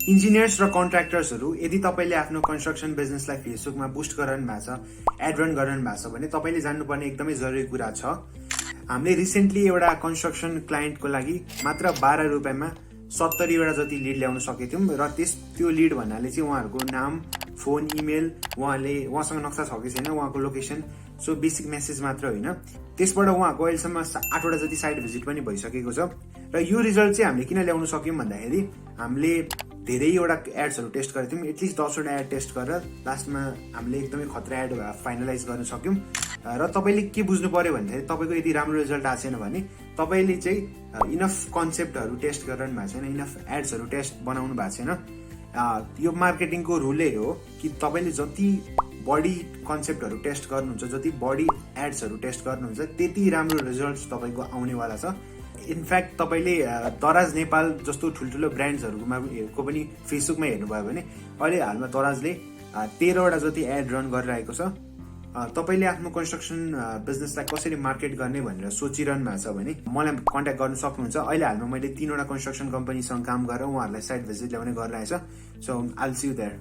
Engineers र कन्ट्र्याक्टर्सहरू यदि तपाईँले आफ्नो कन्स्ट्रक्सन बिजनेसलाई फेसबुकमा बुस्ट गराउनु भएको छ, एड रन गराउनु भएको छ भने तपाईँले जान्नुपर्ने एकदमै जरुरी कुरा छ। हामीले रिसेन्टली एउटा कन्स्ट्रक्सन क्लाइन्टको लागि मात्र 12 रुपियाँमा 70वटा जति लिड ल्याउन सकेको थियौँ र त्यो लिड भन्नाले चाहिँ उहाँहरूको नाम, फोन, इमेल, उहाँसँग नक्सा छ कि छैन, उहाँको लोकेसन, सो बेसिक मेसेज मात्र होइन। त्यसबाट उहाँको अहिलेसम्म 8वटा जति साइट भिजिट पनि भइसकेको छ। र यो रिजल्ट चाहिँ हामीले किन ल्याउन सक्यौँ भन्दाखेरि हामीले धेरैवटा एड्सहरू टेस्ट गरेको थियौँ। एटलिस्ट 10वटा एड टेस्ट गरेर लास्टमा हामीले एकदमै खतरा एड फाइनलाइज गर्न सक्यौँ। र तपाईँले के बुझ्नु पर्यो भन्दाखेरि तपाईँको यदि राम्रो रिजल्ट आएको छैन भने तपाईँले चाहिँ इनफ कन्सेप्टहरू टेस्ट गरिरहनु भएको छैन, इनफ एड्सहरू टेस्ट बनाउनु भएको छैन। यो मार्केटिङको रुलै हो कि तपाईँले जति बढी कन्सेप्टहरू टेस्ट गर्नुहुन्छ, जति बढी एड्सहरू टेस्ट गर्नुहुन्छ, त्यति राम्रो रिजल्ट तपाईँको आउनेवाला छ। इनफ्याक्ट तपाईँले दराज नेपाल जस्तो ठुल्ठुलो ब्रान्ड्सहरूको पनि फेसबुकमा हेर्नुभयो भने अहिले हालमा दराजले 13वटा जति एड रन गरिरहेको छ। तपाईँले आफ्नो कन्स्ट्रक्सन बिजनेसलाई कसरी मार्केट गर्ने भनेर सोचिरहनु भएको छ भने मलाई कन्ट्याक्ट गर्न सक्नुहुन्छ। अहिले हालमा मैले 3वटा कन्स्ट्रक्सन कम्पनीसँग काम गरेर उहाँहरूलाई साइट भिजिट ल्याउने गरिरहेको छ। So I will see you there.